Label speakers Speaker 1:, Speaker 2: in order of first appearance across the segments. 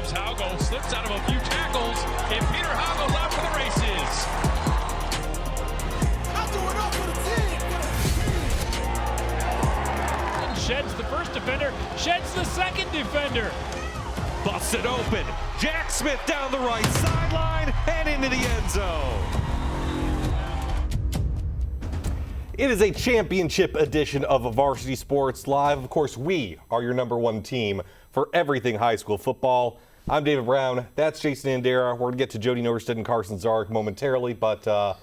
Speaker 1: Here's Haugo, slips out of a few tackles, and Peter Haugo's out for the races.
Speaker 2: I'm doing up for the team.
Speaker 3: Sheds the first defender, sheds the second defender.
Speaker 4: Busted open. Jack Smith down the right sideline and into the end zone. It is a championship edition of Varsity Sports Live. Of course, we are your #1 team for everything high school football. I'm David Brown. That's Jason Andera. We're going to get to Jody Norstead and Carson Zarek momentarily, but a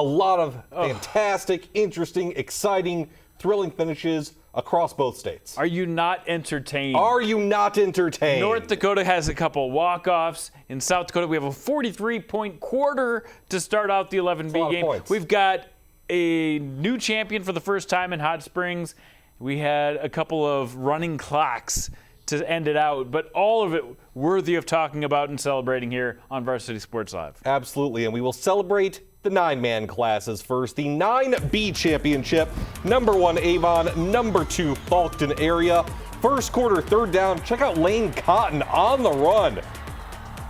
Speaker 4: lot of fantastic, interesting, exciting, thrilling finishes across both states.
Speaker 3: Are you not entertained?
Speaker 4: Are you not entertained?
Speaker 3: North Dakota has a couple walk-offs. In South Dakota, we have a 43-point quarter to start out the 11B game.
Speaker 4: Points.
Speaker 3: We've got a new champion for the first time in Hot Springs. We had a couple of running clocks to end it out, but all of it worthy of talking about and celebrating here on Varsity Sports Live.
Speaker 4: Absolutely, and we will celebrate the 9-man classes first. The 9B championship, #1 Avon, #2 Faulkton area. First quarter, third down. Check out Lane Cotton on the run.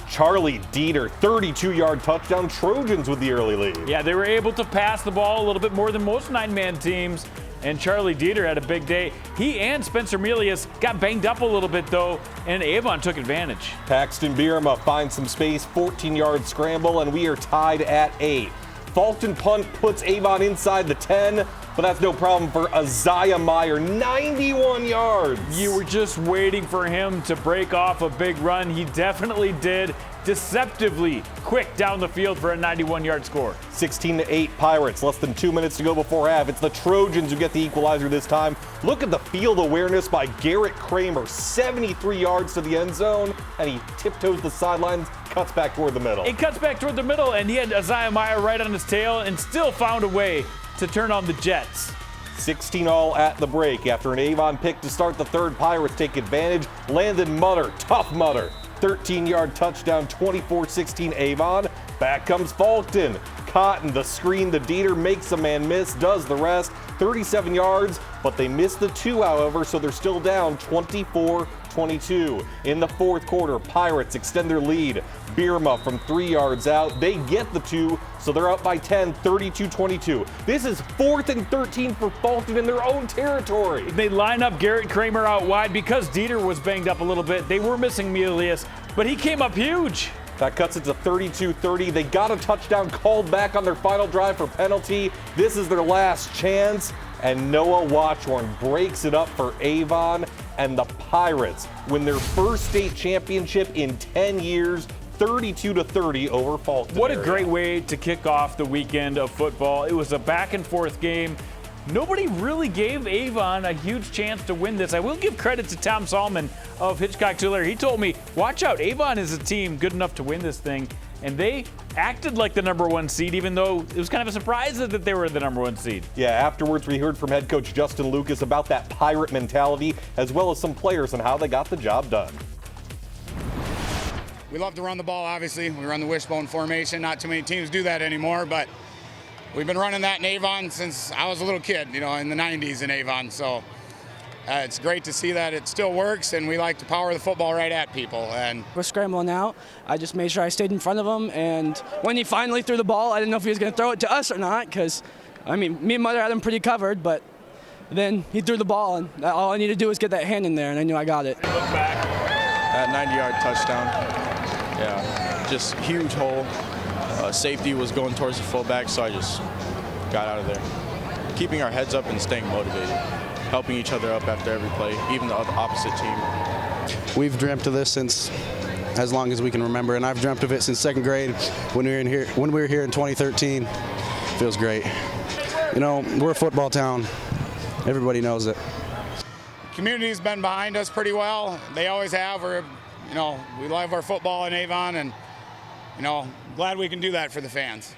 Speaker 4: Charlie Dieter, 32-yard touchdown. Trojans with the early lead.
Speaker 3: Yeah, they were able to pass the ball a little bit more than most 9-man teams, and Charlie Dieter had a big day. He and Spencer Melius got banged up a little bit, though, and Avon took advantage.
Speaker 4: Paxton Bierma finds some space, 14-yard scramble, and we are tied at 8. Faulkton punt puts Avon inside the 10, but that's no problem for Isaiah Meyer, 91 yards.
Speaker 3: You were just waiting for him to break off a big run. He definitely did. Deceptively quick down the field for a 91-yard score.
Speaker 4: 16-8 Pirates, less than 2 minutes to go before half. It's the Trojans who get the equalizer this time. Look at the field awareness by Garrett Kramer, 73 yards to the end zone, and he tiptoes the sidelines, cuts back toward the middle.
Speaker 3: He cuts back toward the middle, and he had Isaiah Meyer right on his tail and still found a way to turn on the Jets.
Speaker 4: 16 all at the break. After an Avon pick to start the third, Pirates take advantage. Landon Mutter, tough Mutter, 13-yard touchdown, 24-16 Avon. Back comes Faulkton. Cotton, the screen, the Dieter makes a man miss, does the rest. 37 yards, but they missed the 2, however, so they're still down 24-22. In the fourth quarter, Pirates extend their lead. Bierma from 3 yards out. They get the 2, so they're up by 10, 32-22. This is 4th and 13 for Faulkton in their own territory.
Speaker 3: They line up Garrett Kramer out wide because Dieter was banged up a little bit. They were missing Melius, but he came up huge.
Speaker 4: That cuts it to 32-30. They got a touchdown called back on their final drive for penalty. This is their last chance, and Noah Watchorn breaks it up for Avon, and the Pirates win their first state championship in 10 years, 32-30 over Faulkton.
Speaker 3: What a great way to kick off the weekend of football. It was a back-and-forth game. Nobody really gave Avon a huge chance to win this. I will give credit to Tom Salmon of Hitchcock Tulare. He told me, watch out, Avon is a team good enough to win this thing. And they acted like the #1 seed, even though it was kind of a surprise that they were the #1 seed.
Speaker 4: Yeah, afterwards we heard from head coach Justin Lucas about that Pirate mentality, as well as some players and how they got the job done.
Speaker 5: We love to run the ball, obviously. We run the wishbone formation. Not too many teams do that anymore, but we've been running that in Avon since I was a little kid, in the 90s in Avon. So it's great to see that it still works, and we like to power the football right at people. And
Speaker 6: we're scrambling out. I just made sure I stayed in front of him, and when he finally threw the ball, I didn't know if he was going to throw it to us or not, because, me and Mother had him pretty covered, but then he threw the ball, and all I needed to do was get that hand in there, and I knew I got it.
Speaker 3: Look back.
Speaker 7: That 90-yard touchdown. Yeah, just huge hole. Safety was going towards the fullback, so I just got out of there. Keeping our heads up and staying motivated, helping each other up after every play, even the opposite team.
Speaker 8: We've dreamt of this since as long as we can remember, and I've dreamt of it since 2nd grade when we were here in 2013. Feels great. We're a football town. Everybody knows it.
Speaker 5: the community's been behind us pretty well. They always have. We love our football in Avon, and glad we can do that for the fans.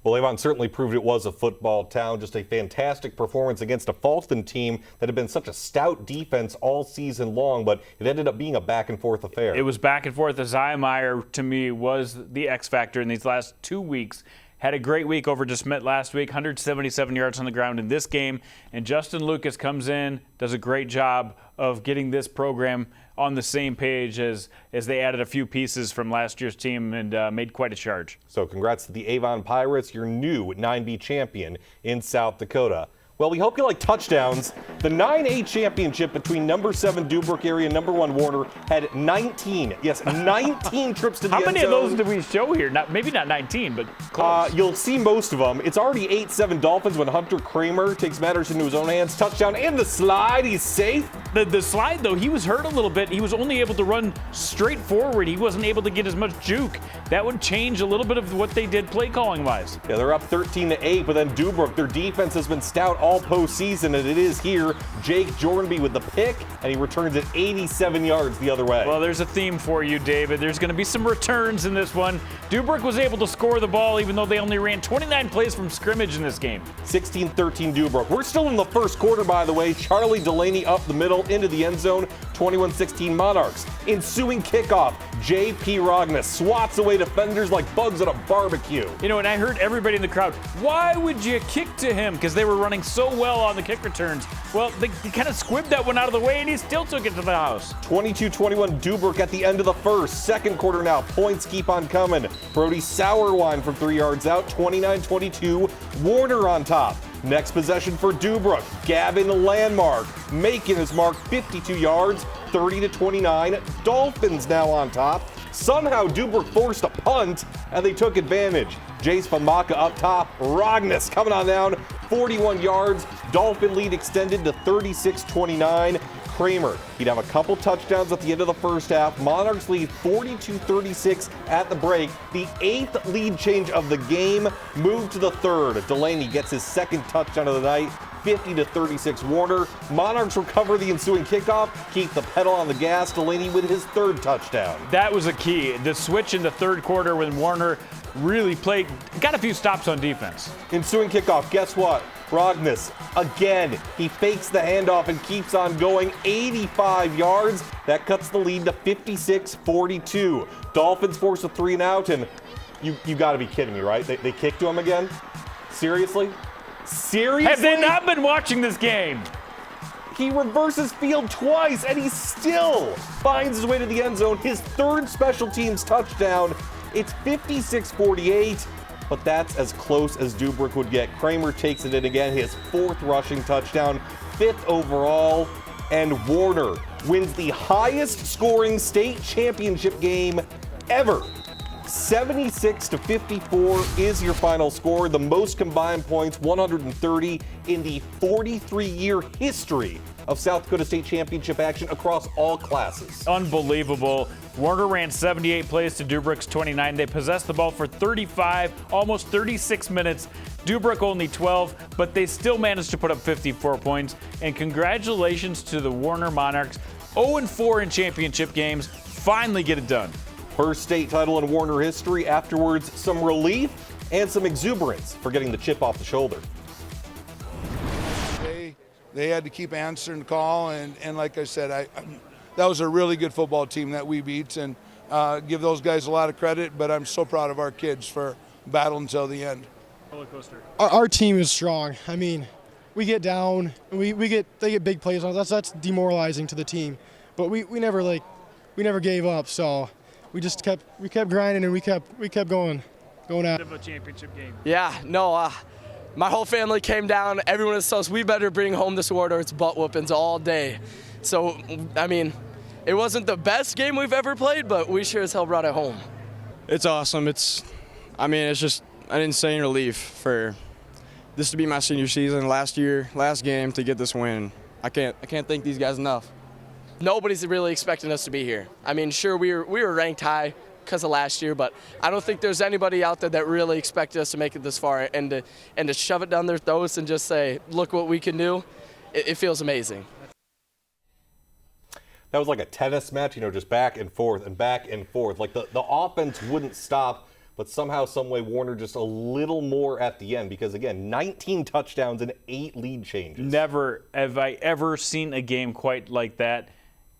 Speaker 4: Well, Avon certainly proved it was a football town. Just a fantastic performance against a Faulkton team that had been such a stout defense all season long, but it ended up being a back-and-forth affair.
Speaker 3: It was back and forth. Isaiah Meyer, to me, was the X factor in these last 2 weeks. had a great week over DeSmet last week, 177 yards on the ground in this game. And Justin Lucas comes in, does a great job of getting this program on the same page as they added a few pieces from last year's team and made quite a charge.
Speaker 4: So congrats to the Avon Pirates, your new 9B champion in South Dakota. Well, we hope you like touchdowns. The 9A championship between number 7 Dubrook area and number 1 Warner had 19. Yes, 19 trips to the end zone.
Speaker 3: How many of those did we show here? Maybe not 19, but close.
Speaker 4: You'll see most of them. It's already 8-7 Dolphins when Hunter Kramer takes matters into his own hands. Touchdown and the slide. He's safe.
Speaker 3: The slide, though, he was hurt a little bit. He was only able to run straight forward. He wasn't able to get as much juke. That would change a little bit of what they did play calling wise.
Speaker 4: Yeah, they're up 13-8, but then Dubrook, their defense has been stout all postseason, and it is here. Jake Jornby with the pick, and he returns it 87 yards the other way.
Speaker 3: Well, there's a theme for you, David. There's going to be some returns in this one. Dubrook was able to score the ball, even though they only ran 29 plays from scrimmage in this game. 16-13
Speaker 4: Dubrook. We're still in the first quarter, by the way. Charlie Delaney up the middle into the end zone. 21-16 Monarchs. Ensuing kickoff, J.P. Rognes swats away defenders like bugs at a barbecue.
Speaker 3: You know, and I heard everybody in the crowd, why would you kick to him? Because they were running so well on the kick returns. Well, they kind of squibbed that one out of the way, and he still took it to the house.
Speaker 4: 22-21 Dubrook at the end of the first. Second quarter now, points keep on coming. Brody Sauerwein from 3 yards out. 29-22, Warner on top. Next possession for Dubrook, Gavin Landmark making his mark, 52 yards, 30-29. Dolphins now on top. Somehow Dubrook forced a punt, and they took advantage. Jace Famaka up top, Rognes coming on down, 41 yards. Dolphin lead extended to 36-29. Kramer, he'd have a couple touchdowns at the end of the first half. Monarchs lead 42-36 at the break. The 8th lead change of the game moved to the 3rd. Delaney gets his 2nd touchdown of the night, 50-36 Warner. Monarchs recover the ensuing kickoff, keep the pedal on the gas. Delaney with his 3rd touchdown.
Speaker 3: That was a key. The switch in the 3rd quarter when Warner really got a few stops on defense.
Speaker 4: Ensuing kickoff, guess what? Rognes, again, he fakes the handoff and keeps on going, 85 yards. That cuts the lead to 56-42. Dolphins force a 3 and out, and you got to be kidding me, right? They kick to him again? Seriously? Seriously?
Speaker 3: Have they not been watching this game?
Speaker 4: He reverses field twice, and he still finds his way to the end zone. His 3rd special teams touchdown. It's 56-48. But that's as close as Dubrook would get. Kramer takes it in again, his 4th rushing touchdown, 5th overall, and Warner wins the highest scoring state championship game ever. 76-54 is your final score, the most combined points, 130 in the 43-year history of South Dakota State Championship action across all classes.
Speaker 3: Unbelievable. Warner ran 78 plays to Dubrook's 29. They possessed the ball for 35, almost 36 minutes. Dubrook only 12, but they still managed to put up 54 points. And congratulations to the Warner Monarchs. 0-4 in championship games. Finally get it done.
Speaker 4: First state title in Warner history. Afterwards, some relief and some exuberance for getting the chip off the shoulder.
Speaker 9: They had to keep answering the call, and like I said, that was a really good football team that we beat, and give those guys a lot of credit, but I'm so proud of our kids for battling until the end.
Speaker 2: Roller coaster.
Speaker 10: Our team is strong. I mean, we get down, they get big plays on us. That's demoralizing to the team, but we never gave up, so we kept grinding, and we kept going out.
Speaker 2: Of a championship game.
Speaker 6: Yeah, no, my whole family came down. Everyone was so we better bring home this award or it's butt whoopings all day. So, I mean, it wasn't the best game we've ever played, but we sure as hell brought it home.
Speaker 11: It's awesome. It's just an insane relief for this to be my senior season, last game to get this win. I can't thank these guys enough.
Speaker 6: Nobody's really expecting us to be here. I mean, sure, we were ranked high because of last year, but I don't think there's anybody out there that really expected us to make it this far, and to shove it down their throats and just say, look what we can do, it feels amazing.
Speaker 4: That was like a tennis match, just back and forth and back and forth. Like the offense wouldn't stop, but somehow, some way, Warner just a little more at the end because, again, 19 touchdowns and 8 lead changes.
Speaker 3: Never have I ever seen a game quite like that.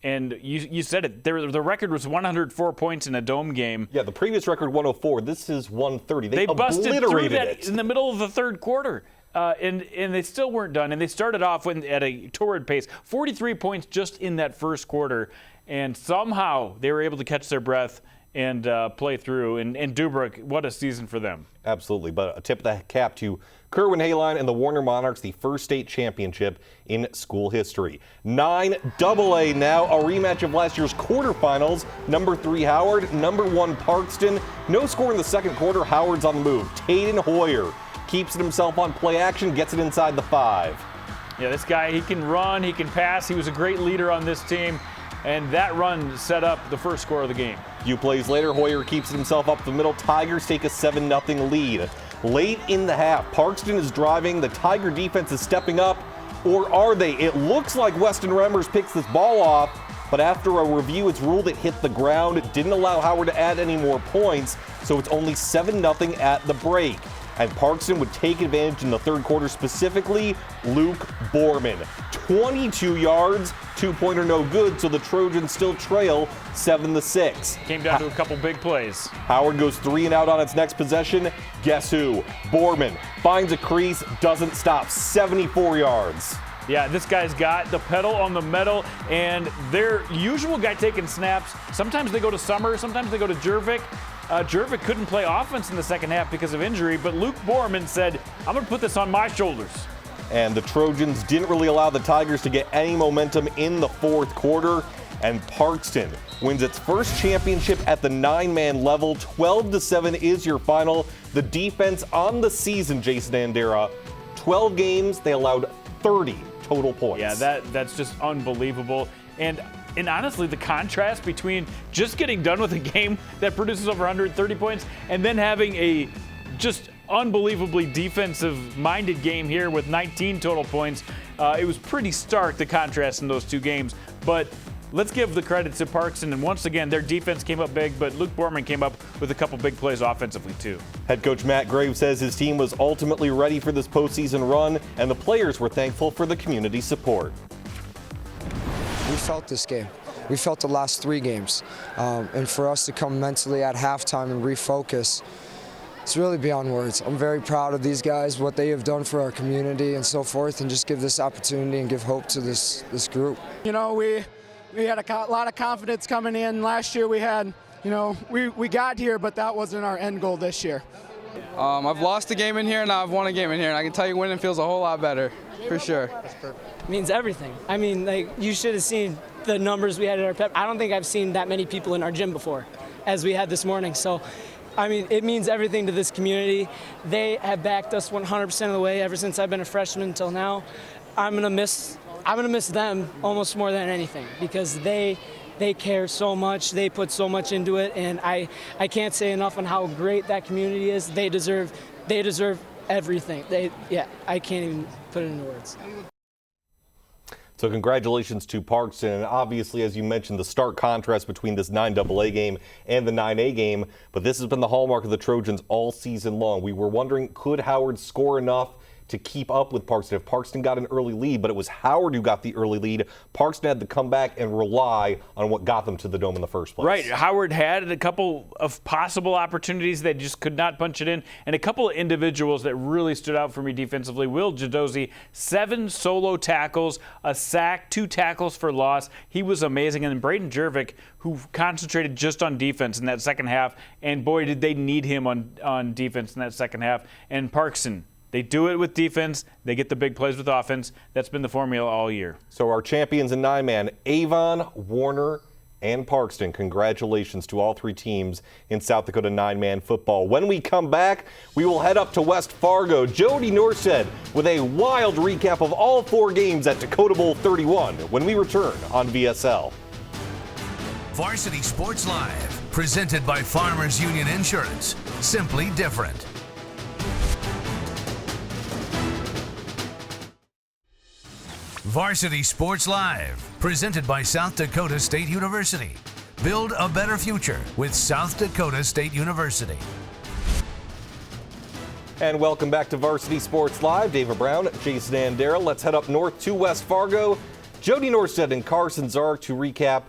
Speaker 3: And you said it. The record was 104 points in a dome game.
Speaker 4: Yeah, the previous record 104. This is 130.
Speaker 3: They busted through that
Speaker 4: it
Speaker 3: in the middle of the third quarter. And they still weren't done. And they started off at a torrid pace. 43 points just in that first quarter. And somehow they were able to catch their breath and play through. And Dubrick, what a season for them.
Speaker 4: Absolutely. But a tip of the cap to Kerwin Hayline and the Warner Monarchs, the first state championship in school history. 9AA now, a rematch of last year's quarterfinals. Number 3 Howard, number 1 Parkston. No score in the second quarter. Howard's on the move. Taden Hoyer keeps it himself on play action, gets it inside the 5.
Speaker 3: Yeah, this guy, he can run, he can pass. He was a great leader on this team. And that run set up the first score of the game.
Speaker 4: Few plays later, Hoyer keeps it himself up the middle. Tigers take a 7-0 lead. Late in the half, Parkston is driving. The Tiger defense is stepping up. Or are they? It looks like Weston Remmers picks this ball off, but after a review, it's ruled it hit the ground. It didn't allow Howard to add any more points, so it's only 7-0 at the break. And Parkston would take advantage in the third quarter, specifically Luke Borman. 22 yards, 2-pointer no good, so the Trojans still trail 7-6.
Speaker 3: Came down to a couple big plays.
Speaker 4: Howard goes 3 and out on its next possession. Guess who? Borman finds a crease, doesn't stop, 74 yards.
Speaker 3: Yeah, this guy's got the pedal on the metal, and their usual guy taking snaps, sometimes they go to Summer, sometimes they go to Jervik. Jervik couldn't play offense in the second half because of injury, but Luke Borman said, I'm going to put this on my shoulders.
Speaker 4: And the Trojans didn't really allow the Tigers to get any momentum in the fourth quarter, and Parkston wins its first championship at the 9-man level. 12-7 is your final. The defense on the season, Jason Andera, 12 games, they allowed 30 total points.
Speaker 3: Yeah, that's just unbelievable. And honestly, the contrast between just getting done with a game that produces over 130 points and then having a just unbelievably defensive-minded game here with 19 total points, it was pretty stark, the contrast in those two games. But let's give the credit to Parkston. And once again, their defense came up big, but Luke Borman came up with a couple big plays offensively, too.
Speaker 4: Head coach Matt Graves says his team was ultimately ready for this postseason run, and the players were thankful for the community support.
Speaker 12: We felt this game. We felt the last 3 games. And for us to come mentally at halftime and refocus, it's really beyond words. I'm very proud of these guys, what they have done for our community and so forth, and just give this opportunity and give hope to this group.
Speaker 13: You know, we had a lot of confidence coming in. Last year we had, you know, we got here, but that wasn't our end goal this year.
Speaker 11: I've lost a game in here, and now I've won a game in here, and I can tell you winning feels a whole lot better, for sure.
Speaker 14: It means everything. I mean, like, you should have seen the numbers we had at our pep. I don't think I've seen that many people in our gym before, as we had this morning. So, I mean, it means everything to this community. They have backed us 100% of the way ever since I've been a freshman until now. I'm gonna miss them almost more than anything because they care so much. They put so much into it, and I can't say enough on how great that community is. They deserve everything. I can't even put it into words.
Speaker 4: So congratulations to Parkston, and obviously, as you mentioned, the stark contrast between this 9AA game and the 9A game, but this has been the hallmark of the Trojans all season long. We were wondering, could Howard score enough to keep up with Parkston? If Parkston got an early lead, but it was Howard who got the early lead, Parkston had to come back and rely on what got them to the dome in the first place.
Speaker 3: Right. Howard had a couple of possible opportunities that just could not punch it in, and a couple of individuals that really stood out for me defensively. Will Jadozzi, 7 solo tackles, a sack, 2 tackles for loss. He was amazing. And then Braden Jervik, who concentrated just on defense in that second half, and boy, did they need him on defense in that second half. And Parkston, they do it with defense. They get the big plays with offense. That's been the formula all year.
Speaker 4: So our champions in 9-man, Avon, Warner, and Parkston. Congratulations to all 3 teams in South Dakota 9-man football. When we come back, we will head up to West Fargo. Jody Norstead with a wild recap of all 4 games at Dakota Bowl 31 when we return on VSL.
Speaker 15: Varsity Sports Live, presented by Farmers Union Insurance. Simply different. Varsity Sports Live, presented by South Dakota State University. Build a better future with South Dakota State University.
Speaker 4: And welcome back to Varsity Sports Live. David Brown, Jason Andera. Let's head up north to West Fargo Jody Norstead and Carson Zark to recap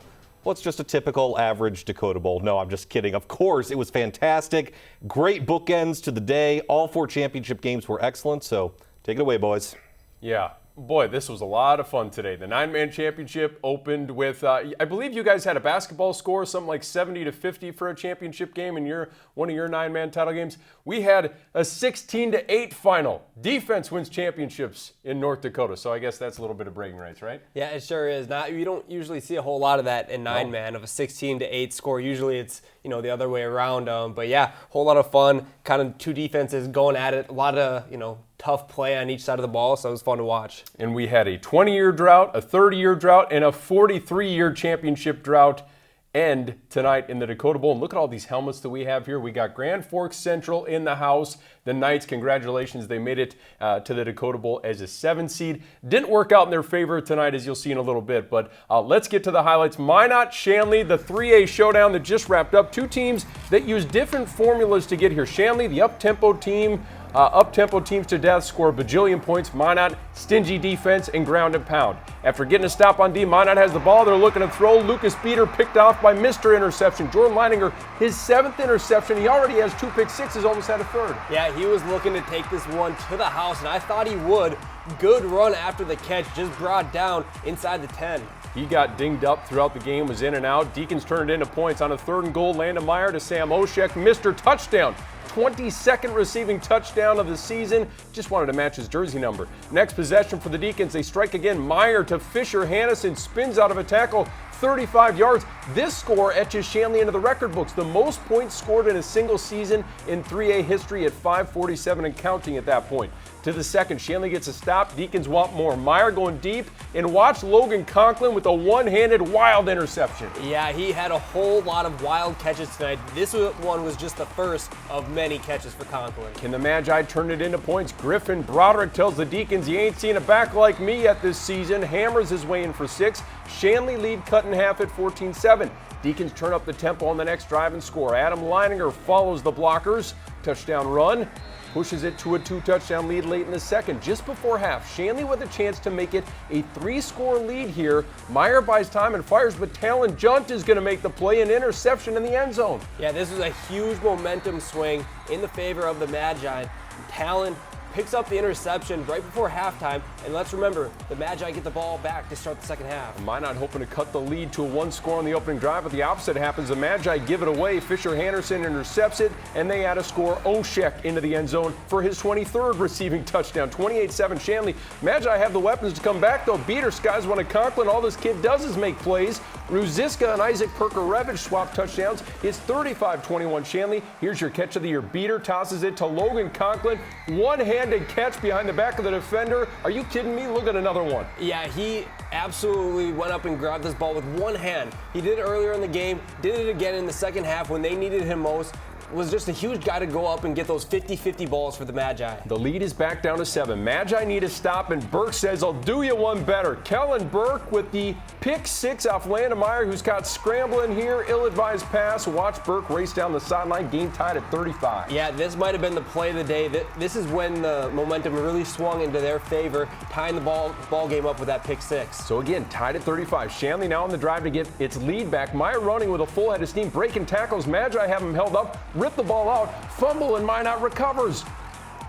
Speaker 4: what's just a typical average Dakota Bowl. No, I'm just kidding. Of course, it was fantastic. Great bookends to the day. All 4 championship games were excellent, so take it away, boys.
Speaker 16: Yeah. Boy, this was a lot of fun today. The 9-man championship opened with, I believe you guys had a basketball score, something like 70-50 for a championship game in one of your 9-man title games. We had a 16-8 final. Defense wins championships in North Dakota, so I guess that's a little bit of bragging rights, right?
Speaker 17: Yeah, it sure is. You don't usually see a whole lot of that in 9-man, of a 16-8 score. Usually it's, the other way around. But yeah, whole lot of fun. Kind of 2 defenses going at it. A lot of, tough play on each side of the ball, so it was fun to watch.
Speaker 16: And we had a 20-year drought, a 30-year drought, and a 43-year championship drought end tonight in the Dakota Bowl. And look at all these helmets that we have here. We got Grand Forks Central in the house. The Knights, congratulations, they made it to the Dakota Bowl as a 7 seed. Didn't work out in their favor tonight, as you'll see in a little bit, but let's get to the highlights. Minot, Shanley, the 3A showdown that just wrapped up. 2 teams that use different formulas to get here. Shanley, the up-tempo team, up-tempo teams to death, score a bajillion points. Minot, stingy defense and ground and pound. After getting a stop on D, Minot has the ball. They're looking to throw. Lucas Beater picked off by Mr. Interception. Jordan Leininger, his 7th interception. He already has 2 pick sixes, almost had a 3rd.
Speaker 17: Yeah, he was looking to take this one to the house, and I thought he would. Good run after the catch, just brought down inside the 10.
Speaker 16: He got dinged up throughout the game, was in and out. Deacons turned it into points on a 3rd and goal. Landon Meyer to Sam Oshek. Mr. Touchdown. 22nd receiving touchdown of the season. Just wanted to match his jersey number. Next possession for the Deacons. They strike again. Meyer to Fisher. Hannison spins out of a tackle. 35 yards. This score etches Shanley into the record books. The most points scored in a single season in 3A history at 547 and counting at that point. To the second, Shanley gets a stop. Deacons want more. Meyer going deep, and watch Logan Conklin with a one-handed wild interception.
Speaker 17: Yeah, he had a whole lot of wild catches tonight. This one was just the first of many catches for Conklin.
Speaker 16: Can the Magi turn it into points? Griffin Broderick tells the Deacons he ain't seen a back like me yet this season. Hammers his way in for 6. Shanley lead cut in half at 14-7. Deacons turn up the tempo on the next drive and score. Adam Leininger follows the blockers. Touchdown run. Pushes it to a 2-touchdown lead late in the second. Just before half, Shanley with a chance to make it a 3-score lead here. Meyer buys time and fires, but Talon Junt is going to make the play, an interception in the end zone.
Speaker 17: Yeah, this was a huge momentum swing in the favor of the Magi. Talon picks up the interception right before halftime, and let's remember, the Magi get the ball back to start the second half.
Speaker 16: Minot hoping to cut the lead to a 1-score on the opening drive, but the opposite happens. The Magi give it away. Fisher Handerson intercepts it, and they add a score. Oshek into the end zone for his 23rd receiving touchdown. 28-7 Shanley. Magi have the weapons to come back, though. Beater skies one at Conklin. All this kid does is make plays. Ruziska and Isaac Perker-Revich swap touchdowns. It's 35-21 Shanley. Here's your catch of the year. Beater tosses it to Logan Conklin. One-handed catch behind the back of the defender. Are you kidding me? Look at another one.
Speaker 17: Yeah, he absolutely went up and grabbed this ball with one hand. He did it earlier in the game, did it again in the second half when they needed him most. Was just a huge guy to go up and get those 50-50 balls for the Magi.
Speaker 16: The lead is back down to 7. Magi need a stop, and Burke says, I'll do you one better. Kellen Burke with the pick 6 off Landon Meyer, who's got scrambling here. Ill-advised pass. Watch Burke race down the sideline. Game tied at 35.
Speaker 17: Yeah, this might have been the play of the day. This is when the momentum really swung into their favor, tying the ball game up with that pick 6.
Speaker 16: So again, tied at 35. Shanley now on the drive to get its lead back. Meyer running with a full head of steam, breaking tackles. Magi have him held up. Rip the ball out, fumble, and Minot recovers.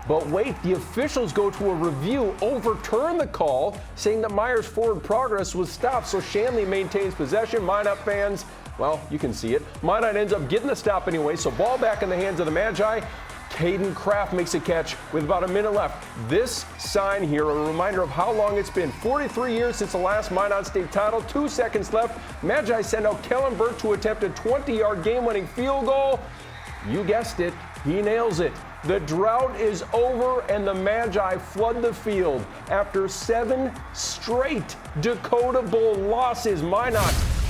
Speaker 16: But wait, the officials go to a review, overturn the call, saying that Meyer's forward progress was stopped, so Shanley maintains possession. Minot fans, well, you can see it. Minot ends up getting the stop anyway, so ball back in the hands of the Magi. Caden Kraft makes a catch with about a minute left. This sign here, a reminder of how long it's been. 43 years since the last Minot State title. 2 seconds left. Magi send out Kellen Burke to attempt a 20-yard game-winning field goal. You guessed it, he nails it. The drought is over and the Magi flood the field. After 7 straight Dakota Bowl losses, Minot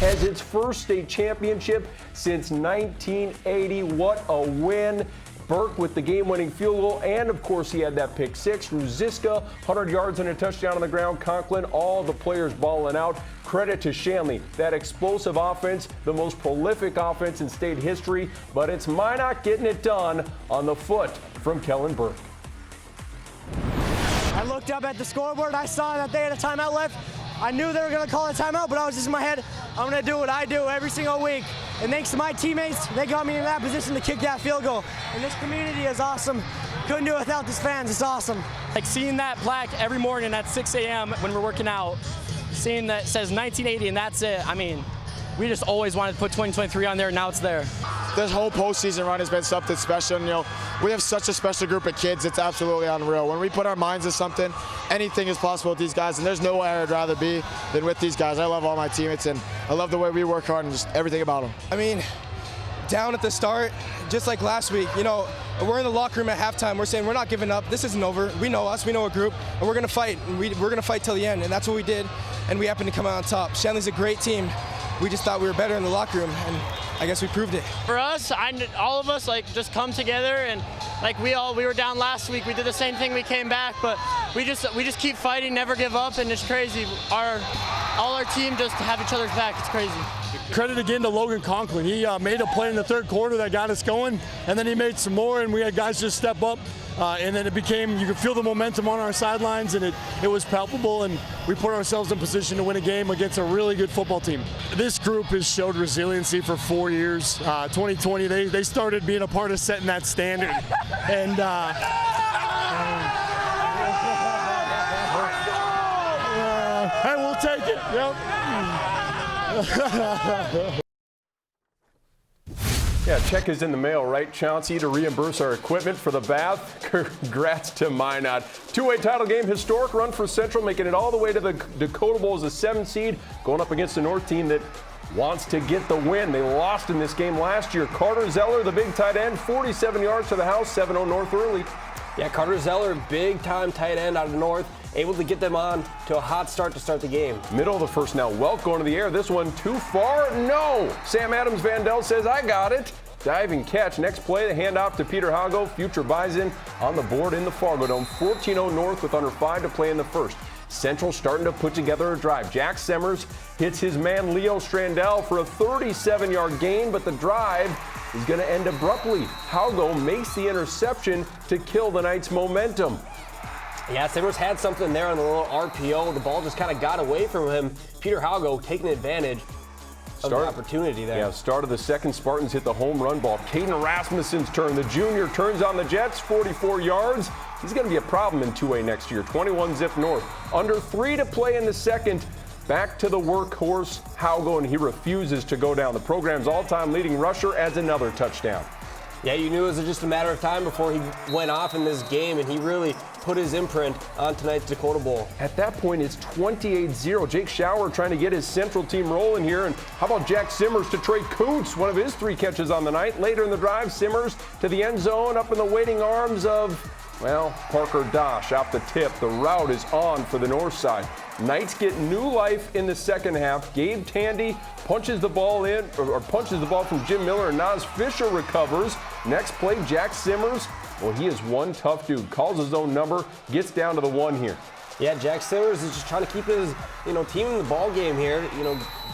Speaker 16: has its first state championship since 1980. What a win. Burke with the game-winning field goal, and of course he had that pick 6. Ruziska, 100 yards and a touchdown on the ground. Conklin, all the players balling out. Credit to Shanley, that explosive offense, the most prolific offense in state history, but it's Minot getting it done on the foot from Kellen Burke.
Speaker 14: I looked up at the scoreboard. I saw that they had a timeout left.
Speaker 18: I knew they were going to call a timeout, but I was just in my head, I'm going to do what I do every single week. And thanks to my teammates, they got me in that position to kick that field goal. And this community is awesome. Couldn't do it without these fans. It's awesome.
Speaker 19: Like seeing that plaque every morning at 6 a.m. when we're working out, seeing that says 1980 and that's it. I mean, we just always wanted to put 2023 on there, and now it's there.
Speaker 11: This whole postseason run has been something special. You know, we have such a special group of kids. It's absolutely unreal. When we put our minds to something, anything is possible with these guys, and there's nowhere I'd rather be than with these guys. I love all my teammates, and I love the way we work hard and just everything about them.
Speaker 20: I mean, down at the start, just like last week, you know, we're in the locker room at halftime. We're saying we're not giving up. This isn't over. We know us. We know a group, and we're going to fight. And we're going to fight till the end, and that's what we did, and we happened to come out on top. Shanley's a great team. We just thought we were better in the locker room, and I guess we proved it.
Speaker 19: For us, all of us just come together, and we were down last week. We did the same thing. We came back, but we just keep fighting, never give up, and it's crazy. All our team just have each other's back. It's crazy.
Speaker 21: Credit again to Logan Conklin. He made a play in the third quarter that got us going, and then he made some more, and we had guys just step up. And then it became, you could feel the momentum on our sidelines, and it was palpable, and we put ourselves in position to win a game against a really good football team. This group has showed resiliency for 4 years. 2020, they started being a part of setting that standard. And hey, we'll take it. Yep.
Speaker 16: Yeah, check is in the mail, right, Chauncey, to reimburse our equipment for the bath. Congrats to Minot. Two-way title game, historic run for Central, making it all the way to the Dakota Bowl as a 7th seed, going up against a North team that wants to get the win. They lost in this game last year. Carter Zeller, the big tight end, 47 yards to the house, 7-0 North early.
Speaker 17: Yeah, Carter Zeller, big-time tight end out of North, able to get them on to a hot start to start the game.
Speaker 16: Middle of the first now. Welk going to the air. This one too far? No. Sam Adams-Vandell says, I got it. Diving catch. Next play, the handoff to Peter Hago. Future Bison on the board in the Fargo Dome. 14-0 North with under 5 to play in the first. Central starting to put together a drive. Jack Simmers hits his man Leo Strandell for a 37-yard gain, but the drive is going to end abruptly. Hago makes the interception to kill the Knights' momentum.
Speaker 17: Yeah, Simmers had something there on the little RPO. The ball just kind of got away from him. Peter Hago taking advantage of the opportunity there.
Speaker 16: Yeah, start of the second, Spartans hit the home run ball. Caden Rasmussen's turn. The junior turns on the Jets, 44 yards. He's going to be a problem in 2A next year. 21 zip North. Under 3 to play in the second. Back to the workhorse, Hago, and he refuses to go down. The program's all-time leading rusher adds another touchdown.
Speaker 17: Yeah, you knew it was just a matter of time before he went off in this game, and he really put his imprint on tonight's Dakota Bowl.
Speaker 16: At that point, it's 28-0. Jake Schauer trying to get his Central team rolling here. And how about Jack Simmers to Trey Koontz, one of his 3 catches on the night. Later in the drive, Simmers to the end zone, up in the waiting arms of, well, Parker Dosh off the tip. The route is on for the north side. Knights get new life in the second half. Gabe Tandy punches the ball in, or punches the ball from Jim Miller, and Nas Fisher recovers. Next play, Jack Simmers. Well, he is one tough dude. Calls his own number, gets down to the 1 here.
Speaker 17: Yeah, Jack Simmers is just trying to keep his, team in the ball game here.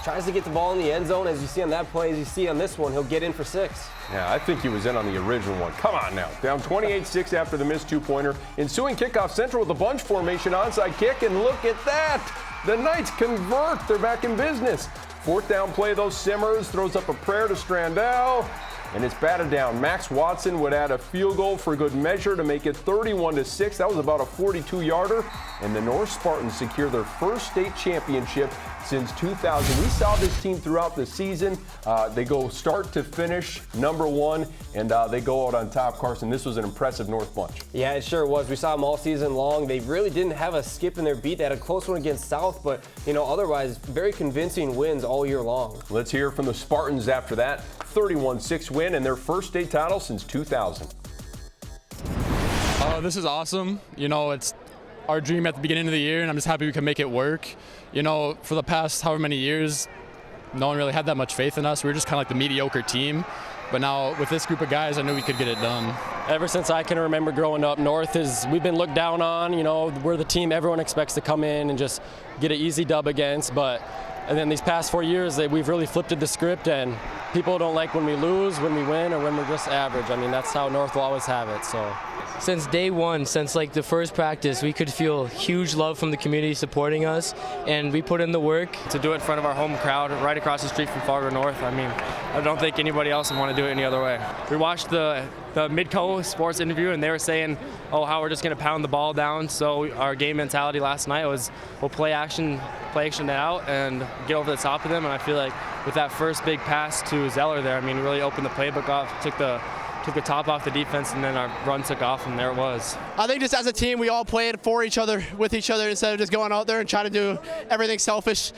Speaker 17: Tries to get the ball in the end zone, as you see on that play, as you see on this one. He'll get in for 6.
Speaker 16: Yeah, I think he was in on the original one. Come on now. Down 28-6 after the missed 2-pointer. Ensuing kickoff, Central with a bunch formation onside kick, and look at that. The Knights convert. They're back in business. 4th down play, though, Simmers throws up a prayer to Strandell, and it's batted down. Max Watson would add a field goal for good measure to make it 31-6. That was about a 42-yarder, and the North Spartans secure their first state championship since 2000. We saw this team throughout the season. They go start to finish number 1, and they go out on top. Carson, this was an impressive North bunch.
Speaker 17: Yeah, it sure was. We saw them all season long. They really didn't have a skip in their beat. They had a close one against South, but otherwise very convincing wins all year long.
Speaker 16: Let's hear from the Spartans after that 31-6 win and their first state title since 2000.
Speaker 22: This is awesome. It's our dream at the beginning of the year, and I'm just happy we can make it work. For the past however many years, no one really had that much faith in us. We were just kind of like the mediocre team. But now with this group of guys, I knew we could get it done.
Speaker 19: Ever since I can remember growing up, North we've been looked down on. We're the team everyone expects to come in and just get an easy dub against. And then these past 4 years, we've really flipped the script, and people don't like when we lose, when we win, or when we're just average. I mean, that's how North will always have it. So
Speaker 1: since day one, since like the first practice, we could feel huge love from the community supporting us, and we put in the work.
Speaker 7: To do it in front of our home crowd right across the street from Fargo North, I mean, I don't think anybody else would want to do it any other way. We watched the Midco Sports interview, and they were saying, oh, how we're just going to pound the ball down. So our game mentality last night was we'll play action it out and get over the top of them. And I feel like with that first big pass to Zeller there, I mean, really opened the playbook off, took the top off the defense, and then our run took off, and there it was.
Speaker 23: I think just as a team, we all played for each other, with each other, instead of just going out there and trying to do everything selfish.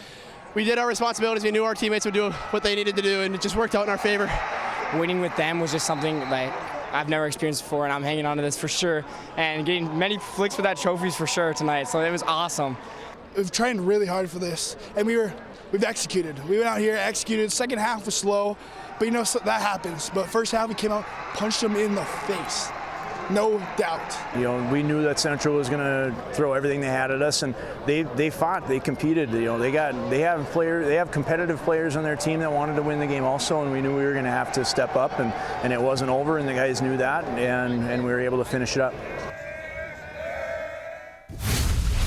Speaker 23: We did our responsibilities. We knew our teammates would do what they needed to do, and it just worked out in our favor.
Speaker 14: Winning with them was just something like I've never experienced before, and I'm hanging on to this for sure. And getting many flicks for that trophies for sure tonight, so it was awesome.
Speaker 24: We've trained really hard for this, and we've executed. We went out here, executed. Second half was slow, but that happens. But first half, we came out, punched them in the face. No doubt.
Speaker 25: We knew that Central was going to throw everything they had at us, and they fought, they competed. They have competitive players on their team that wanted to win the game also, and we knew we were going to have to step up, and it wasn't over, and the guys knew that, and we were able to finish it up.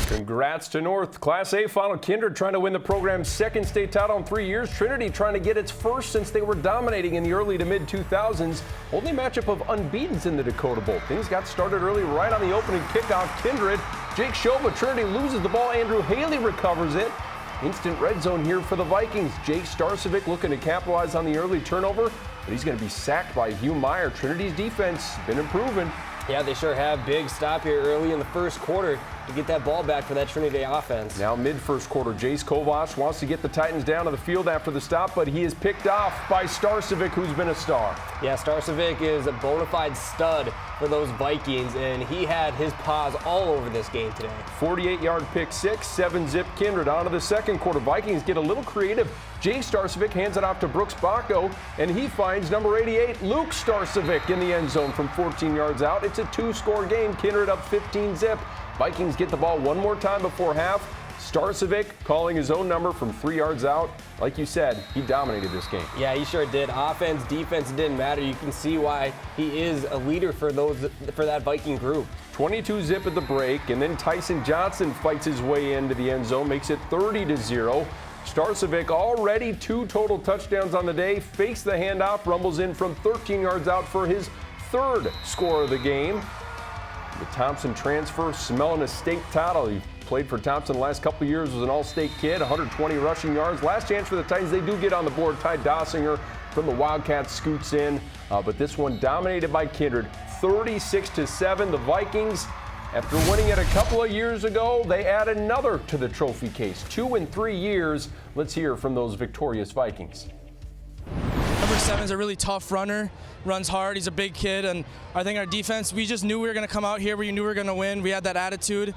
Speaker 16: Congrats to North. Class A final. Kindred trying to win the program's second state title in 3 years. Trinity trying to get its first since they were dominating in the early to mid-2000s. Only matchup of unbeatens in the Dakota Bowl. Things got started early right on the opening kickoff. Kindred, Jake Shova, Trinity loses the ball. Andrew Haley recovers it. Instant red zone here for the Vikings. Jake Starcevic looking to capitalize on the early turnover, but he's going to be sacked by Hugh Meyer. Trinity's defense been improving.
Speaker 17: Yeah, they sure have. Big stop here early in the first quarter to get that ball back for that Trinity offense.
Speaker 16: Now mid-first quarter, Jace Kovac wants to get the Titans down to the field after the stop, but he is picked off by Starcevic, who's been a star.
Speaker 17: Yeah, Starcevic is a bona fide stud for those Vikings, and he had his paws all over this game today.
Speaker 16: 48-yard pick six, 7-zip Kindred. On to the second quarter. Vikings get a little creative. Jay Starcevic hands it off to Brooks Bacco, and he finds number 88, Luke Starcevic, in the end zone from 14 yards out. It's a two-score game. Kindred up 15-zip. Vikings get the ball one more time before half. Starcevic calling his own number from 3 yards out. Like you said, he dominated this game.
Speaker 17: Yeah, he sure did. Offense, defense, it didn't matter. You can see why he is a leader for that Viking group.
Speaker 16: 22-zip at the break, and then Tyson Johnson fights his way into the end zone, makes it 30-0. Starcevic already 2 total touchdowns on the day, fakes the handoff, rumbles in from 13 yards out for his third score of the game. The Thompson transfer smelling a state title. He played for Thompson the last couple of years, was an all-state kid, 120 rushing yards. Last chance for the Titans, they do get on the board. Ty Dossinger from the Wildcats scoots in, but this one dominated by Kindred, 36-7. The Vikings, after winning it a couple of years ago, they add another to the trophy case. 2 in 3 years. Let's hear from those victorious Vikings.
Speaker 26: Number 7's a really tough runner, runs hard, he's a big kid, and I think our defense, we just knew we were going to come out here, we knew we were going to win, we had that attitude.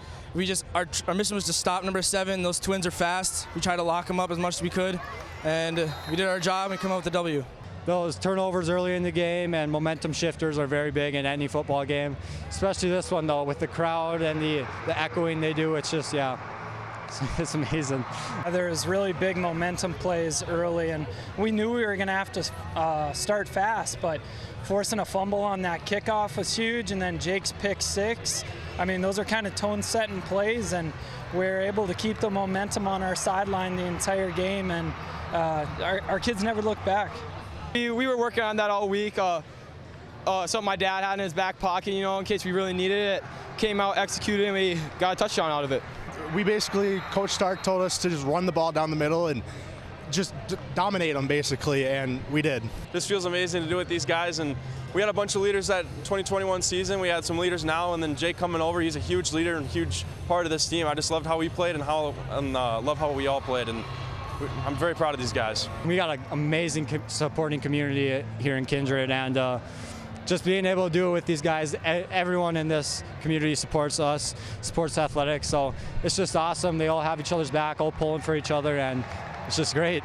Speaker 26: Our mission was to stop number 7, those twins are fast, we tried to lock them up as much as we could, and we did our job and come out with the W.
Speaker 27: Those turnovers early in the game and momentum shifters are very big in any football game, especially this one though, with the crowd and the echoing they do, it's just, yeah. It's amazing.
Speaker 28: There's really big momentum plays early, and we knew we were going to have to start fast, but forcing a fumble on that kickoff was huge, and then Jake's pick 6. I mean, those are kind of tone-setting plays, and we're able to keep the momentum on our sideline the entire game, and our kids never looked back. We were working on that all week. Something my dad had in his back pocket, in case we really needed it. Came out, executed, and we got a touchdown out of it.
Speaker 29: We basically, Coach Stark told us to just run the ball down the middle and just dominate them basically, and we did.
Speaker 30: This feels amazing to do with these guys, and we had a bunch of leaders that 2021 season. We had some leaders now, and then Jake coming over, he's a huge leader and huge part of this team. I just loved how we played and love how we all played, and I'm very proud of these guys.
Speaker 27: We got an amazing supporting community here in Kindred, and just being able to do it with these guys, everyone in this community supports us, supports athletics, so it's just awesome. They all have each other's back, all pulling for each other, and it's just great.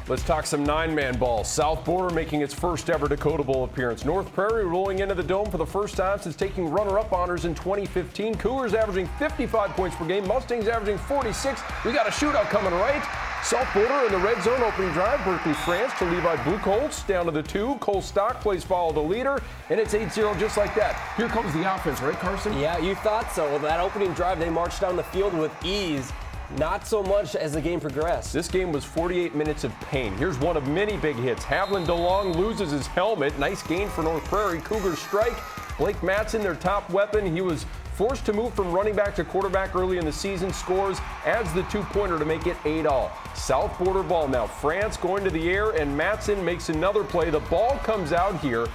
Speaker 16: Let's talk some 9-man ball. South Border making its first ever Dakota Bowl appearance. North Prairie rolling into the Dome for the first time since taking runner-up honors in 2015. Cougars averaging 55 points per game. Mustangs averaging 46. We got a shootout coming, right? South Border in the red zone opening drive. Berkeley France to Levi Buchholz down to the 2. Cole Stock plays follow the leader, and it's 8-0 just like that. Here comes the offense, right, Carson?
Speaker 17: Yeah, you thought so. Well, that opening drive, they marched down the field with ease. Not so much as the game progressed.
Speaker 16: This game was 48 minutes of pain. Here's one of many big hits. Havlin DeLong loses his helmet. Nice gain for North Prairie. Cougars strike. Blake Matson, their top weapon. He was forced to move from running back to quarterback early in the season. Scores, adds the 2-pointer to make it 8-all. South Border ball now. France going to the air, and Matson makes another play. The ball comes out here,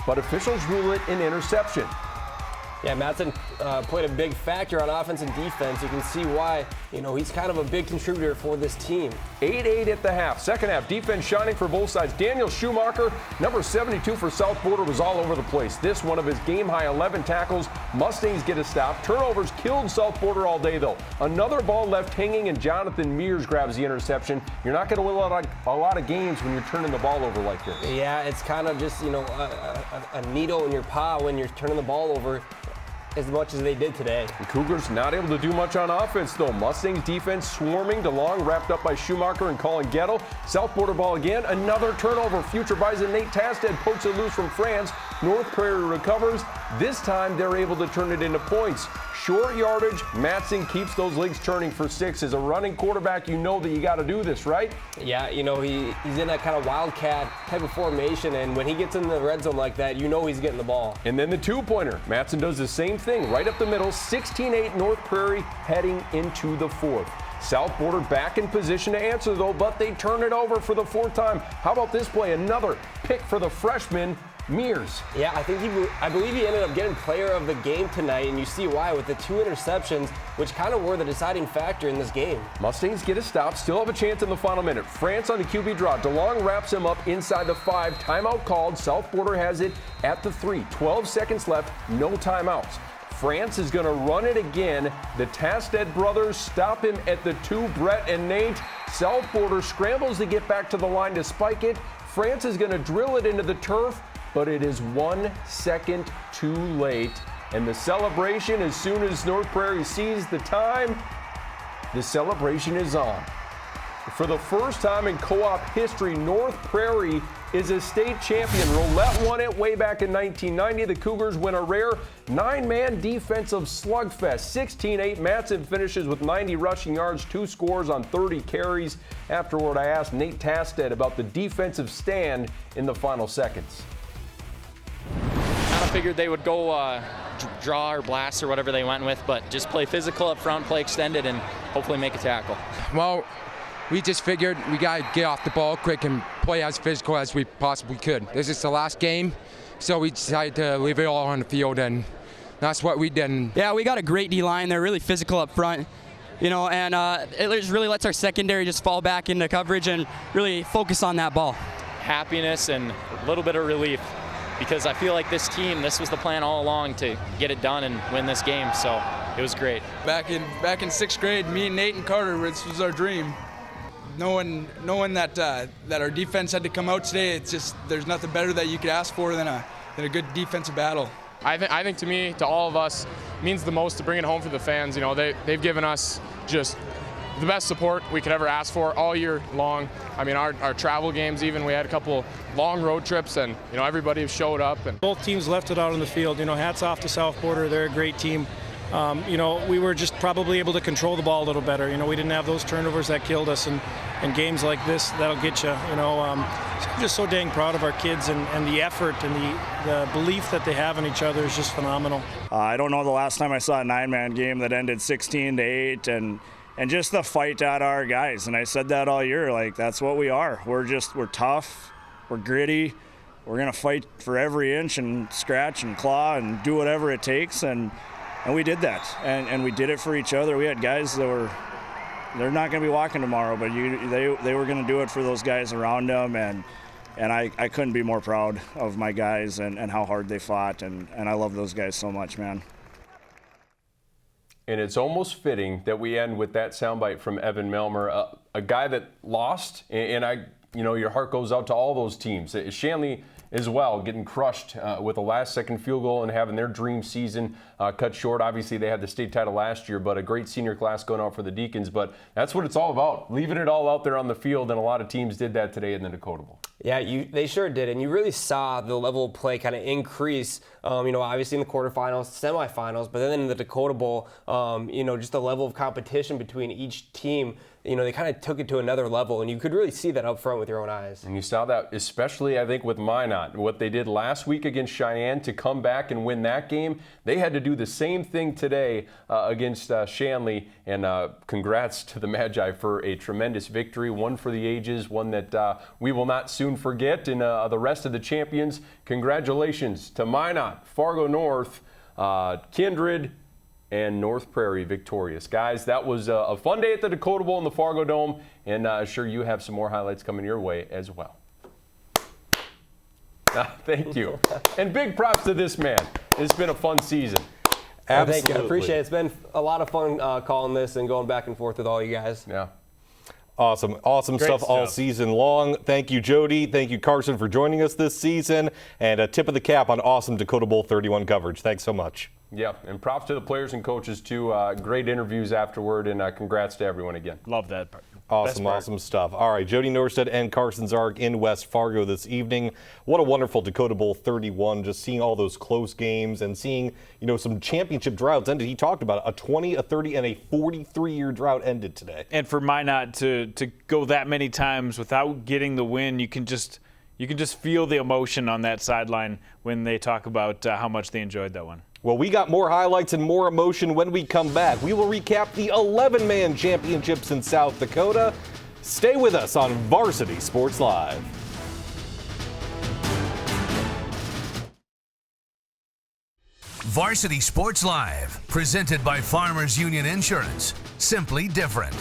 Speaker 16: but officials rule it an interception.
Speaker 17: Yeah, Matson played a big factor on offense and defense. You can see why, he's kind of a big contributor for this team.
Speaker 16: 8-8 at the half. Second half, defense shining for both sides. Daniel Schumacher, number 72 for South Border, was all over the place. This one of his game-high 11 tackles. Mustangs get a stop. Turnovers killed South Border all day, though. Another ball left hanging, and Jonathan Mears grabs the interception. You're not going to win a lot of games when you're turning the ball over like this.
Speaker 17: Yeah, it's kind of just, a needle in your paw when you're turning the ball over as much as they did today.
Speaker 16: The Cougars not able to do much on offense, though. Mustangs defense swarming. DeLong wrapped up by Schumacher and Colin Gettle. South Border ball again. Another turnover. Future Bison Nate Tasted pokes it loose from France. North Prairie recovers. This time they're able to turn it into points. Short yardage. Matson keeps those legs turning for 6. As a running quarterback, you know that you got to do this, right?
Speaker 17: Yeah, he's in that kind of wildcat type of formation, and when he gets in the red zone like that, he's getting the ball.
Speaker 16: And then the 2-pointer. Matson does the same thing right up the middle. 16-8 North Prairie heading into the 4th. South Border back in position to answer, though, but they turn it over for the 4th time. How about this play? Another pick for the freshman, Mears.
Speaker 17: Yeah, I believe he ended up getting player of the game tonight, and you see why with the 2 interceptions, which kind of were the deciding factor in this game.
Speaker 16: Mustangs get a stop, still have a chance in the final minute. France on the QB draw. DeLong wraps him up inside the 5. Timeout called. South Border has it at the 3. 12 seconds left, no timeouts. France is going to run it again. The Tasted brothers stop him at the 2. Brett and Nate. South Border scrambles to get back to the line to spike it. France is going to drill it into the turf, but it is 1 second too late. And the celebration, as soon as North Prairie sees the time, the celebration is on. For the first time in co-op history, North Prairie is a state champion. Roulette won it way back in 1990. The Cougars win a rare 9-man defensive slugfest. 16-8. Matson finishes with 90 rushing yards, 2 scores on 30 carries. Afterward, I asked Nate Tasted about the defensive stand in the final seconds.
Speaker 2: Kind of figured they would go draw or blast or whatever they went with, but just play physical up front, play extended, and hopefully make a tackle.
Speaker 3: Well, we just figured we got to get off the ball quick and play as physical as we possibly could. This is the last game, so we decided to leave it all on the field, and that's what we did.
Speaker 5: Yeah, we got a great D-line. They're really physical up front, and it just really lets our secondary just fall back into coverage and really focus on that ball.
Speaker 2: Happiness and a little bit of relief, because I feel like this team, this was the plan all along to get it done and win this game, so it was great.
Speaker 6: Back in 6th grade, me and Nate and Carter, this was our dream. Knowing that our defense had to come out today, it's just there's nothing better that you could ask for than a good defensive battle.
Speaker 8: I think to me, to all of us, means the most to bring it home for the fans. They've given us just the best support we could ever ask for all year long. I mean, our travel games, even we had a couple long road trips, and everybody showed up. And
Speaker 9: both teams left it out on the field. Hats off to South Border; they're a great team. We were just probably able to control the ball a little better. We didn't have those turnovers that killed us, and games like this, that'll get you. I'm just so dang proud of our kids, and the effort and the belief that they have in each other is just phenomenal.
Speaker 10: I don't know the last time I saw a 9-man game that ended 16-8, and just the fight at our guys. And I said that all year, like, that's what we are. We're tough, we're gritty, we're gonna fight for every inch and scratch and claw and do whatever it takes, and we did that, and we did it for each other. We had guys that they're not going to be walking tomorrow, but they were going to do it for those guys around them, and I couldn't be more proud of my guys and how hard they fought, and I love those guys so much, man.
Speaker 16: And it's almost fitting that we end with that soundbite from Evan Melmer, a guy that lost, and your heart goes out to all those teams. Shanley as well, getting crushed with a last-second field goal and having their dream season cut short. Obviously, they had the state title last year, but a great senior class going on for the Deacons. But that's what it's all about, leaving it all out there on the field, and a lot of teams did that today in the Dakota Bowl.
Speaker 17: Yeah, they sure did, and you really saw the level of play kind of increase, obviously in the quarterfinals, semifinals, but then in the Dakota Bowl, just the level of competition between each team, they kind of took it to another level, and you could really see that up front with your own eyes.
Speaker 16: And you saw that especially, I think, with Minot. What they did last week against Cheyenne to come back and win that game, they had to do the same thing today against Shanley, and congrats to the Magi for a tremendous victory, one for the ages, one that we will not soon forget, and the rest of the champions, congratulations to Minot, Fargo North, Kindred, and North Prairie victorious. Guys, that was a fun day at the Dakota Bowl in the Fargo Dome, and sure you have some more highlights coming your way as well. Thank you. And big props to this man. It's been a fun season.
Speaker 17: Absolutely. Thank you. I appreciate it. It's been a lot of fun calling this and going back and forth with all you guys.
Speaker 16: Yeah.
Speaker 4: Awesome stuff all season long. Thank you, Jody. Thank you, Carson, for joining us this season. And a tip of the cap on awesome Dakota Bowl 31 coverage. Thanks so much.
Speaker 16: Yeah, and props to the players and coaches, too. Great interviews afterward, and congrats to everyone again.
Speaker 11: Love that part.
Speaker 4: Awesome stuff. All right, Jody Norstead and Carson Zark in West Fargo this evening. What a wonderful Dakota Bowl 31, just seeing all those close games and seeing, some championship droughts ended. He talked about it, a 20, a 30, and a 43-year drought ended today.
Speaker 11: And for Minot to go that many times without getting the win, you can just feel the emotion on that sideline when they talk about how much they enjoyed that one.
Speaker 4: Well, we got more highlights and more emotion when we come back. We will recap the 11-man championships in South Dakota. Stay with us on Varsity Sports Live.
Speaker 12: Varsity Sports Live, presented by Farmers Union Insurance. Simply different.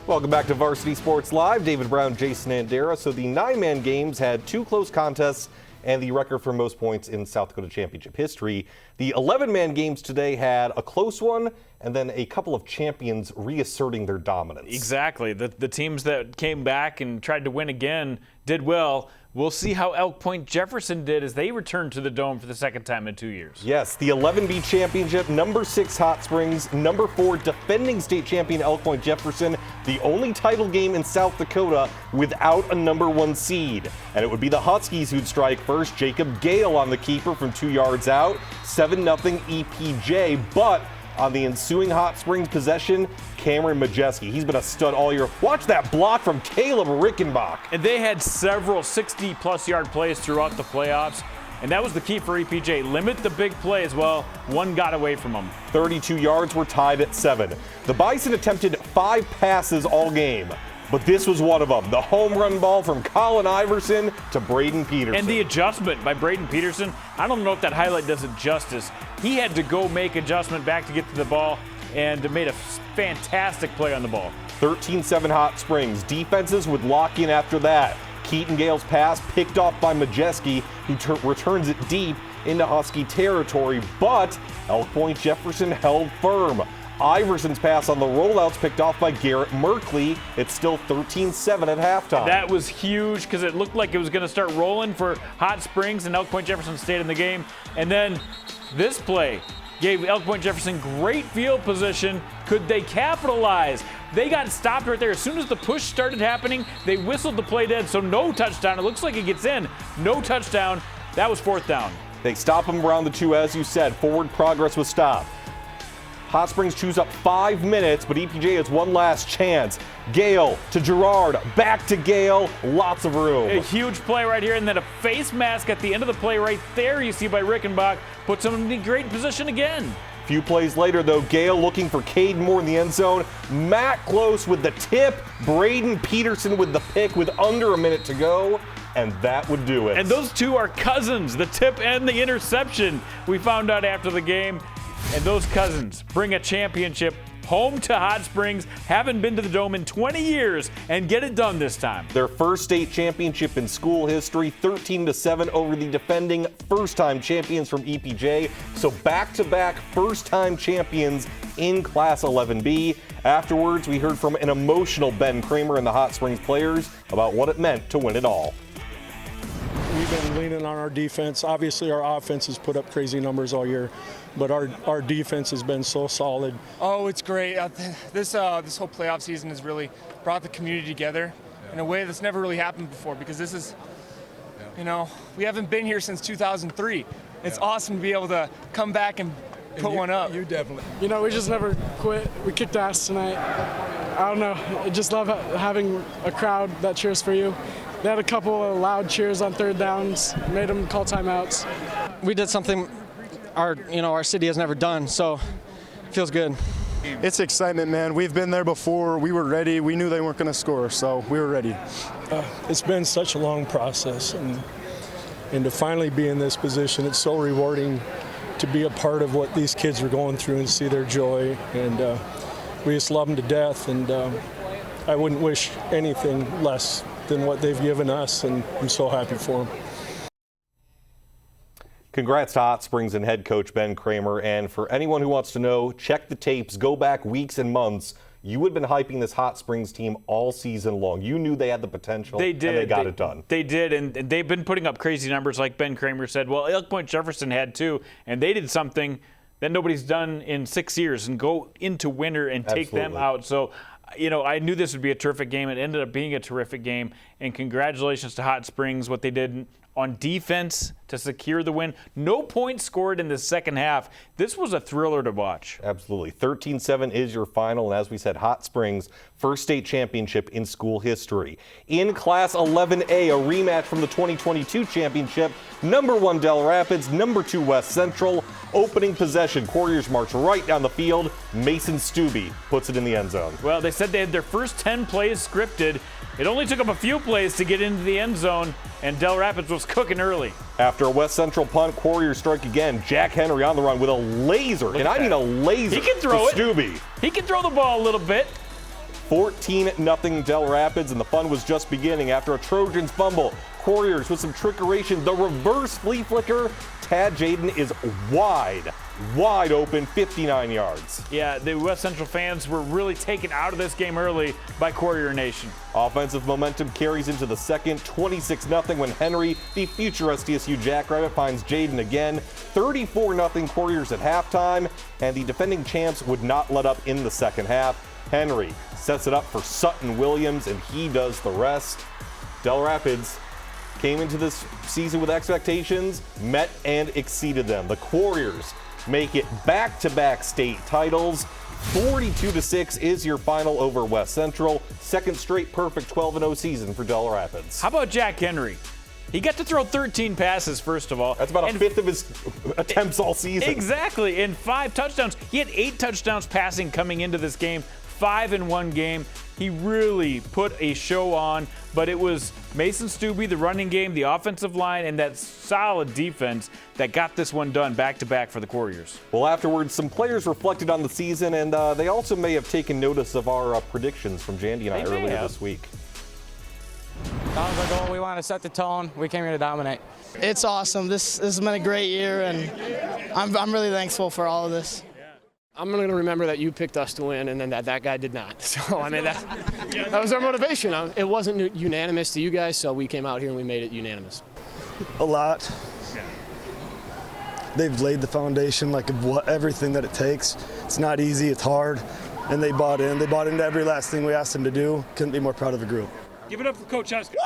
Speaker 4: Welcome back to Varsity Sports Live. David Brown, Jason Andera. So the 9-man games had 2 close contests and the record for most points in South Dakota Championship history. The 11-man games today had a close one and then a couple of champions reasserting their dominance.
Speaker 11: Exactly. The teams that came back and tried to win again did well. We'll see how Elk Point Jefferson did as they returned to the Dome for the second time in 2 years.
Speaker 4: Yes, the 11B championship, number 6 Hot Springs, number 4 defending state champion Elk Point Jefferson, the only title game in South Dakota without a number 1 seed. And it would be the Huskies who'd strike first. Jacob Gale on the keeper from 2 yards out, 7-0 EPJ, but on the ensuing Hot Springs possession, Cameron Majeski. He's been a stud all year. Watch that block from Caleb Rickenbach.
Speaker 11: And they had several 60-plus yard plays throughout the playoffs, and that was the key for EPJ. Limit the big plays. Well, one got away from them.
Speaker 4: 32 yards were tied at 7. The Bison attempted 5 passes all game, but this was one of them. The home run ball from Colin Iverson to Braden Peterson.
Speaker 11: And the adjustment by Braden Peterson, I don't know if that highlight does it justice. He had to go make adjustment back to get to the ball and made a fantastic play on the ball.
Speaker 4: 13-7 Hot Springs. Defenses would lock in after that. Keaton Gale's pass picked off by Majeski, who returns it deep into Husky territory, but Elk Point Jefferson held firm. Iverson's pass on the rollouts picked off by Garrett Merkley. It's still 13-7 at halftime.
Speaker 11: That was huge because it looked like it was going to start rolling for Hot Springs, and Elk Point Jefferson stayed in the game. And then this play gave Elk Point Jefferson great field position. Could they capitalize? They got stopped right there. As soon as the push started happening, they whistled the play dead, so no touchdown. It looks like it gets in. No touchdown. That was 4th down.
Speaker 4: They stop him around the 2, as you said. Forward progress was stopped. Hot Springs chews up 5 minutes, but EPJ has one last chance. Gale to Gerard, back to Gale, lots of room.
Speaker 11: A huge play right here, and then a face mask at the end of the play right there you see by Rickenbach. Puts him in great position again.
Speaker 4: Few plays later, though, Gale looking for Cade Moore in the end zone. Matt Close with the tip. Braden Peterson with the pick with under a minute to go. And that would do it.
Speaker 11: And those two are cousins, the tip and the interception, we found out after the game. And those cousins bring a championship home to Hot Springs. Haven't been to the Dome in 20 years and get it done this time.
Speaker 4: Their first state championship in school history, 13-7 over the defending first-time champions from EPJ. So back-to-back first-time champions in Class 11B. Afterwards, we heard from an emotional Ben Kramer and the Hot Springs players about what it meant to win it all.
Speaker 13: We
Speaker 9: we've been leaning on our defense. Obviously, our offense has put up crazy numbers all year, but our defense has been so solid.
Speaker 1: Oh, it's great. This whole playoff season has really brought the community together in a way that's never really happened before, because this is, we haven't been here since 2003. It's awesome to be able to come back and put one up.
Speaker 7: You definitely.
Speaker 13: We just never quit. We kicked ass tonight. I don't know. I just love having a crowd that cheers for you. They had a couple of loud cheers on third downs, made them call timeouts.
Speaker 15: We did something our city has never done, so it feels good.
Speaker 29: It's excitement, man. We've been there before. We were ready. We knew they weren't going to score, so we were ready.
Speaker 9: It's been such a long process, and to finally be in this position, it's so rewarding to be a part of what these kids are going through and see their joy. And we just love them to death, and I wouldn't wish anything less than what they've given us, and I'm so happy for them.
Speaker 4: Congrats to Hot Springs and head coach Ben Kramer. And for anyone who wants to know, check the tapes, go back weeks and months. You had been hyping this Hot Springs team all season long. You knew they had the potential.
Speaker 11: They did.
Speaker 4: And they got it done.
Speaker 11: They did, and they've been putting up crazy numbers like Ben Kramer said. Well, Elk Point Jefferson had too, and they did something that nobody's done in 6 years and go into winter and take them out. So, I knew this would be a terrific game. It ended up being a terrific game, and congratulations to Hot Springs, what they did on defense to secure the win. No points scored in the second half. This was a thriller to watch.
Speaker 4: Absolutely. 13-7 is your final, and as we said, Hot Springs, first state championship in school history. In Class 11A, a rematch from the 2022 championship, number 1 Del Rapids, number 2 West Central. Opening possession, Couriers march right down the field. Mason Stubbe puts it in the end zone.
Speaker 11: Well, they said they had their first 10 plays scripted. It only took them a few plays to get into the end zone, and Del Rapids was cooking early.
Speaker 4: After a West Central punt, Couriers strike again. Jack Henry on the run with a laser, and I mean a laser.
Speaker 11: He can throw it.
Speaker 4: Stubbe.
Speaker 11: He can throw the ball a little bit.
Speaker 4: 14-0 Del Rapids, and the fun was just beginning. After a Trojans fumble, Couriers with some trickeration, the reverse flea flicker. Tad Jaden is wide open, 59 yards.
Speaker 11: Yeah, the West Central fans were really taken out of this game early by Courier Nation.
Speaker 4: Offensive momentum carries into the second, 26-0 when Henry, the future SDSU Jackrabbit, finds Jaden again. 34-0 Couriers at halftime, and the defending champs would not let up in the second half. Henry sets it up for Sutton Williams, and he does the rest. Del Rapids came into this season with expectations, met and exceeded them. The Couriers make it back-to-back state titles. 42-6 is your final over West Central. Second straight perfect 12-0 season for Del Rapids.
Speaker 11: How about Jack Henry? He got to throw 13 passes, first of all.
Speaker 4: That's about a fifth of his attempts all season.
Speaker 11: Exactly, and 5 touchdowns. He had 8 touchdowns passing coming into this game, 5 in one game. He really put a show on, but it was Mason Stubbe, the running game, the offensive line, and that solid defense that got this one done back-to-back for the Couriers.
Speaker 4: Well, afterwards, some players reflected on the season, and they also may have taken notice of our predictions from Jandy and I earlier this week.
Speaker 15: That was our goal. We want to set the tone. We came here to dominate.
Speaker 14: It's awesome. This has been a great year, and I'm really thankful for all of this.
Speaker 7: I'm going to remember that you picked us to win and then that guy did not. So, I mean, that was our motivation. It wasn't unanimous to you guys, so we came out here and we made it unanimous.
Speaker 29: A lot. They've laid the foundation, everything that it takes. It's not easy, it's hard, and they bought in. They bought into every last thing we asked them to do. Couldn't be more proud of the group.
Speaker 11: Give it up for Coach Husker.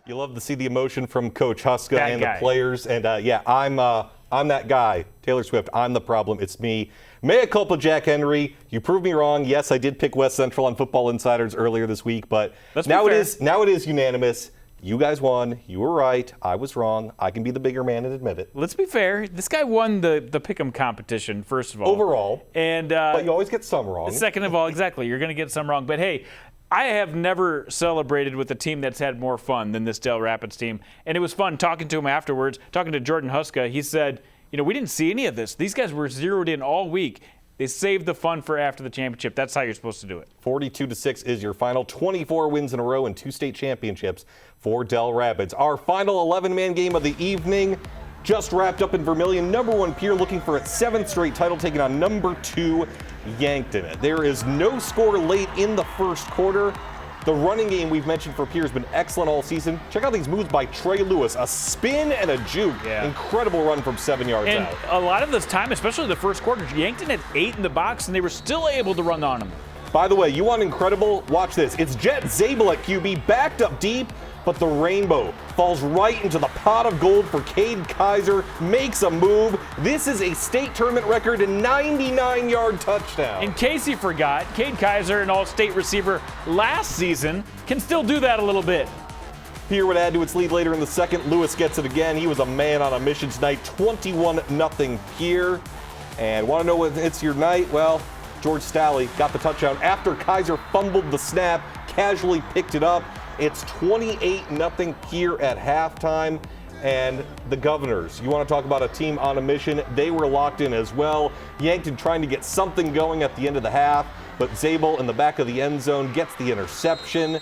Speaker 4: You love to see the emotion from Coach Huska and the players. And I'm that guy. Taylor Swift, I'm the problem. It's me. Mea culpa, Jack Henry. You proved me wrong. Yes, I did pick West Central on Football Insiders earlier this week, but now it is unanimous. You guys won. You were right. I was wrong. I can be the bigger man and admit it.
Speaker 11: Let's be fair. This guy won the pick'em competition, first of all.
Speaker 4: Overall.
Speaker 11: And
Speaker 4: but you always get some wrong.
Speaker 11: Second of all, exactly. You're going to get some wrong. But hey, I have never celebrated with a team that's had more fun than this Del Rapids team. And it was fun talking to him afterwards, talking to Jordan Huska. He said, we didn't see any of this. These guys were zeroed in all week. They saved the fun for after the championship. That's how you're supposed to do it.
Speaker 4: 42-6 is your final. 24 wins in a row and 2 state championships for Del Rapids. Our final 11-man game of the evening just wrapped up in Vermilion. Number 1 Pierre looking for its 7th straight title, taking on number 2 Yankton. There is no score late in the first quarter. The running game we've mentioned for Pierre has been excellent all season. Check out these moves by Trey Lewis. A spin and a juke.
Speaker 11: Yeah.
Speaker 4: Incredible run from 7 yards
Speaker 11: and
Speaker 4: out.
Speaker 11: A lot of this time, especially the first quarter, Yankton had 8 in the box, and they were still able to run on him.
Speaker 4: By the way, you want incredible? Watch this. It's Jet Zabel at QB, backed up deep, but the rainbow falls right into the pot of gold for Cade Kaiser, makes a move. This is a state tournament record, a 99-yard touchdown.
Speaker 11: In case you forgot, Cade Kaiser, an all-state receiver last season, can still do that a little bit.
Speaker 4: Pierre would add to its lead later in the second. Lewis gets it again. He was a man on a mission tonight. 21-0 Pierre. And want to know what it's your night? Well, George Stalley got the touchdown after Kaiser fumbled the snap, casually picked it up. It's 28-0 Pierre at halftime. And the Governors, you want to talk about a team on a mission? They were locked in as well. Yankton trying to get something going at the end of the half, but Zabel in the back of the end zone gets the interception.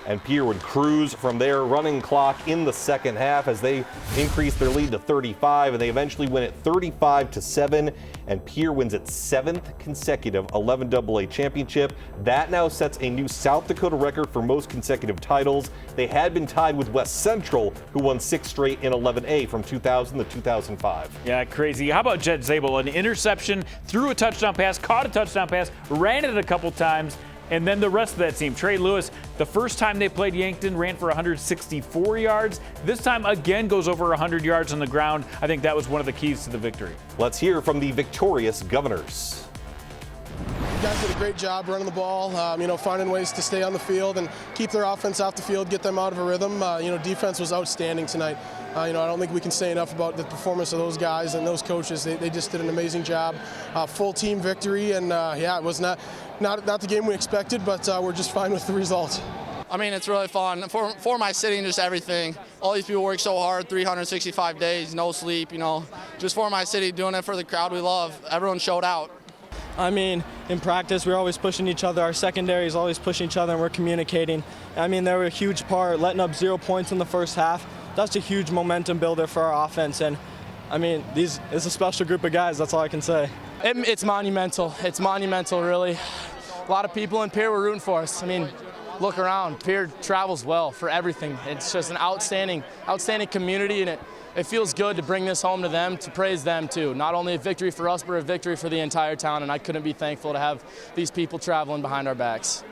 Speaker 4: And Pierre would cruise from their running clock in the second half as they increase their lead to 35, and they eventually win it 35-7, and Pierre wins its 7th consecutive 11AA championship. That now sets a new South Dakota record for most consecutive titles. They had been tied with West Central, who won 6 straight in 11A from 2000 to 2005.
Speaker 11: Yeah, crazy. How about Jet Zabel? An interception, threw a touchdown pass, caught a touchdown pass, ran it a couple times. And then the rest of that team, Trey Lewis, the first time they played Yankton, ran for 164 yards. This time again goes over 100 yards on the ground. I think that was one of the keys to the victory.
Speaker 4: Let's hear from the victorious Governors.
Speaker 13: You guys did a great job running the ball, finding ways to stay on the field and keep their offense off the field, get them out of a rhythm. Defense was outstanding tonight. I don't think we can say enough about the performance of those guys and those coaches. They just did an amazing job. Full team victory, and it was not the game we expected, but we're just fine with the result.
Speaker 18: I mean, it's really fun. For my city and just everything. All these people work so hard, 365 days, no sleep, just for my city, doing it for the crowd we love. Everyone showed out.
Speaker 15: I mean, in practice, we're always pushing each other. Our secondary is always pushing each other, and we're communicating. I mean, they were a huge part, letting up 0 points in the first half. That's a huge momentum builder for our offense. And, I mean, it's a special group of guys. That's all I can say.
Speaker 7: It's monumental. It's monumental, really. A lot of people in Pierre were rooting for us. I mean, look around. Pierre travels well for everything. It's just an outstanding community, and it feels good to bring this home to them, to praise them too. Not only a victory for us, but a victory for the entire town, and I couldn't be thankful to have these people traveling behind our backs.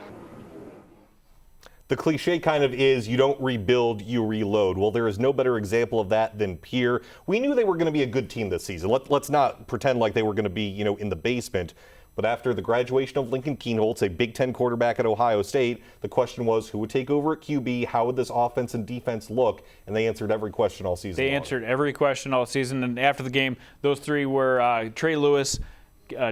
Speaker 4: The cliche kind of is you don't rebuild, you reload. Well, there is no better example of that than Pierre. We knew they were going to be a good team this season. Let's not pretend like they were going to be, in the basement. But after the graduation of Lincoln Kienholz, a Big Ten quarterback at Ohio State, the question was who would take over at QB, how would this offense and defense look? And they answered every question all season.
Speaker 11: They answered every question all season. And after the game, those three were Trey Lewis,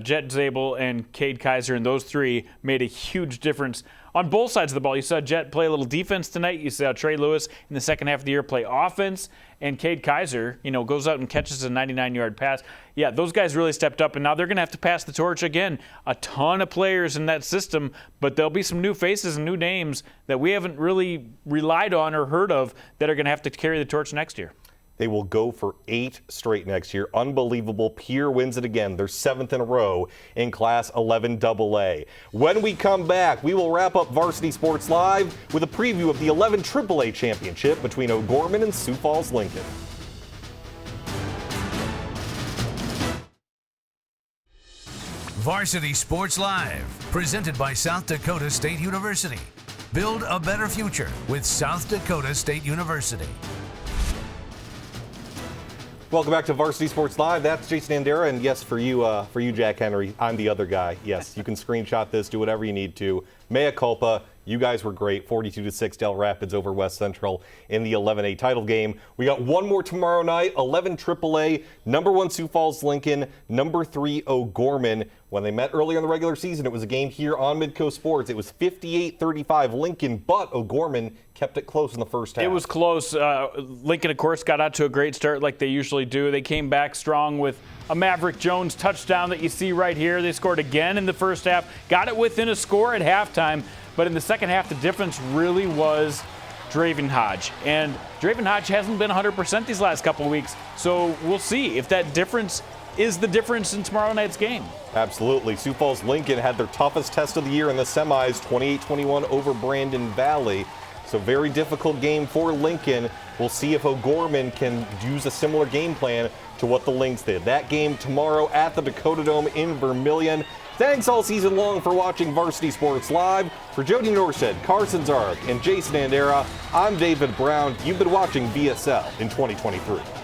Speaker 11: Jet Zabel, and Cade Kaiser, and those three made a huge difference on both sides of the ball. You saw Jet play a little defense tonight. You saw Trey Lewis in the second half of the year play offense. And Cade Kaiser, goes out and catches a 99-yard pass. Yeah, those guys really stepped up, and now they're going to have to pass the torch again. A ton of players in that system, but there'll be some new faces and new names that we haven't really relied on or heard of that are going to have to carry the torch next year.
Speaker 4: They will go for 8 straight next year. Unbelievable. Pierre wins it again. Their 7th in a row in Class 11AA. When we come back, we will wrap up Varsity Sports Live with a preview of the 11 AAA championship between O'Gorman and Sioux Falls Lincoln.
Speaker 12: Varsity Sports Live, presented by South Dakota State University. Build a better future with South Dakota State University.
Speaker 4: Welcome back to Varsity Sports Live. That's Jason Andera, and yes, for you, Jack Henry, I'm the other guy. Yes, you can screenshot this, do whatever you need to. Mea culpa. You guys were great. 42-6 Del Rapids over West Central in the 11A title game. We got one more tomorrow night, 11 AAA, number 1 Sioux Falls Lincoln, number 3 O'Gorman. When they met earlier in the regular season, it was a game here on Midco Sports. It was 58-35 Lincoln, but O'Gorman kept it close in the first half.
Speaker 11: It was close. Lincoln, of course, got out to a great start like they usually do. They came back strong with a Maverick Jones touchdown that you see right here. They scored again in the first half, got it within a score at halftime. But in the second half, the difference really was Draven Hodge. And Draven Hodge hasn't been 100% these last couple of weeks. So we'll see if that difference is the difference in tomorrow night's game.
Speaker 4: Absolutely. Sioux Falls Lincoln had their toughest test of the year in the semis, 28-21 over Brandon Valley. So very difficult game for Lincoln. We'll see if O'Gorman can use a similar game plan to what the Lynx did. That game tomorrow at the Dakota Dome in Vermillion. Thanks all season long for watching Varsity Sports Live. For Jody Norstead, Carson Zarek, and Jason Andera, I'm David Brown. You've been watching VSL in 2023.